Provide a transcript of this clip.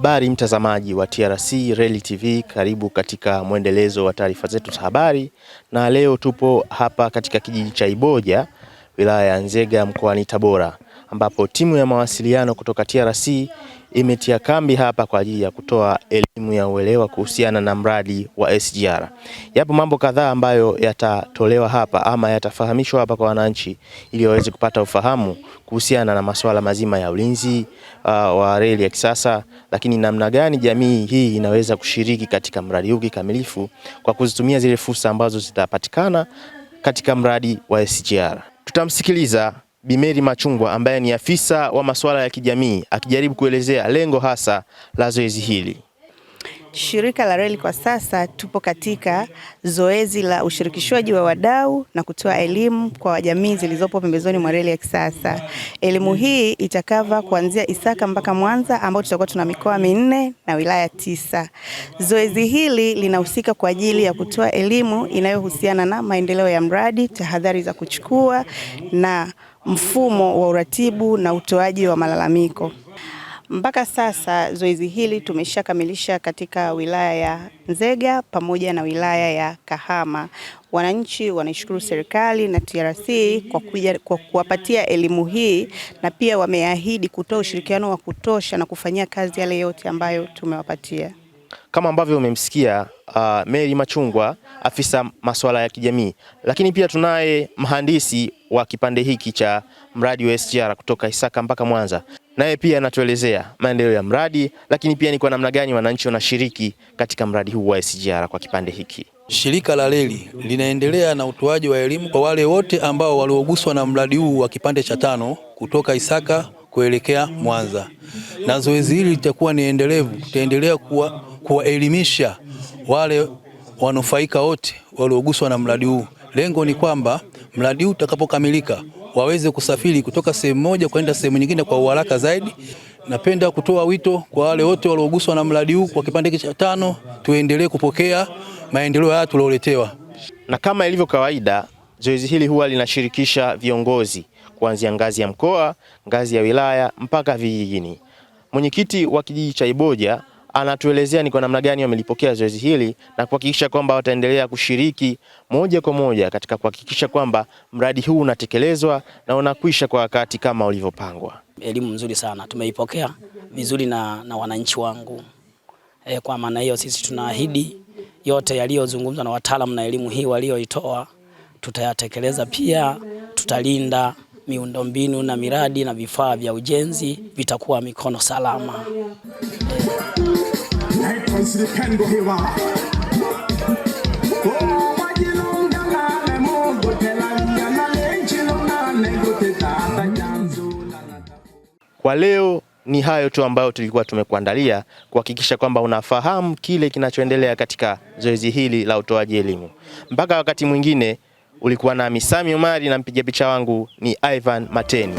Habari mtazamaji wa TRC Reli TV, karibu katika mwendelezo wa taarifa zetu za habari, na leo tupo hapa katika kijiji cha Iboja, wilaya ya Nzega, mkoani Tabora, ambapo timu ya mawasiliano kutoka TRC imetia kambi hapa kwa ajili ya kutoa elimu ya uelewa kuhusiana na mradi wa SGR. Yapo mambo kadhaa ambayo yatatolewa hapa ama yatafahamishwa hapa kwa wananchi ili waweze kupata ufahamu kuhusiana na masuala mazima ya ulinzi wa reli ya kisasa, lakini namna gani jamii hii inaweza kushiriki katika mradi huu kikamilifu kwa kuzitumia zile fursa ambazo zitapatikana katika mradi wa SGR. Tutamsikiliza Bi Mary Machungwa ambaye ni afisa wa masuala ya kijamii akijaribu kuelezea lengo hasa la zoezi hili. Shirika la Reli kwa sasa tupo katika zoezi la ushirikishwaji wa wadau na kutoa elimu kwa jamii zilizopo pembezoni mwa reli ya kisasa. Elimu hii itakava kuanzia Isaka mpaka Mwanza, ambao tutakuwa tuna mikoa 4 na wilaya 9. Zoezi hili linahusika kwa ajili ya kutoa elimu inayohusiana na maendeleo ya mradi, tahadhari za kuchukua na mfumo wa uratibu na utoaji wa malalamiko. Mpaka sasa zoezi hili tumeshakamilisha katika wilaya ya Nzega pamoja na wilaya ya Kahama. Wananchi wanaishukuru serikali na TRC kwa kuwapatia elimu hii, na pia wameahidi kutoa ushirikiano wa kutosha na kufanyia kazi yale yote ambayo tumewapatia. Kama ambavyo umemsikia Mary Machungwa, afisa masuala ya kijamii, lakini pia tunaye mhandisi wa kipande hiki cha mradi wa SGR kutoka Isaka mpaka Mwanza. Naye pia anatuelezea maendeleo ya mradi, lakini pia ni kwa namna gani wananchi wanashiriki katika mradi huu wa SGR kwa kipande hiki. Shirika la reli linaendelea na utoaji wa elimu kwa wale wote ambao walioguswa na mradi huu wa kipande cha 5 kutoka Isaka kuelekea Mwanza. Na zoezi hili litakuwa ni endelevu, tutaendelea kuwaelimisha wale wanufaika wote walioguswa na mradi huu. Lengo ni kwamba mradi huu utakapokamilika waweze kusafiri kutoka sehemu moja kwenda sehemu nyingine kwa uharaka zaidi. Napenda kutoa wito kwa wale wote walioguswa na mradi huu kwa kipande cha 5, tuendelee kupokea maendeleo haya tulioletewa. Na kama ilivyo kawaida, zoezi hili huwa linashirikisha viongozi kuanzia ngazi ya mkoa, ngazi ya wilaya mpaka vijijini. Mwenyekiti wa kijiji cha Iboja anatuelezea ni kwa namna gani wamelipokea zoezi hili na kuhakikisha kwamba wataendelea kushiriki moja kwa moja katika kuhakikisha kwamba mradi huu unatekelezwa na unakwisha kwa wakati kama ulivyopangwa. Elimu nzuri sana tumeipokea vizuri na wananchi wangu. Kwa maana hiyo sisi tunaahidi yote yaliyozungumzwa na wataalamu na elimu hii walioitoa tutayatekeleza. Pia tutalinda miundombinu na miradi na vifaa vya ujenzi vitakuwa mikono salama. Kwa leo ni hayo tu ambayo tulikuwa tumekuandalia kuhakikisha kwamba unafahamu kile kinachoendelea katika zoezi hili la utoaji elimu. Mpaka wakati mwingine, ulikuwa na Sami Omari na mpiga picha wangu ni Ivan Mateni.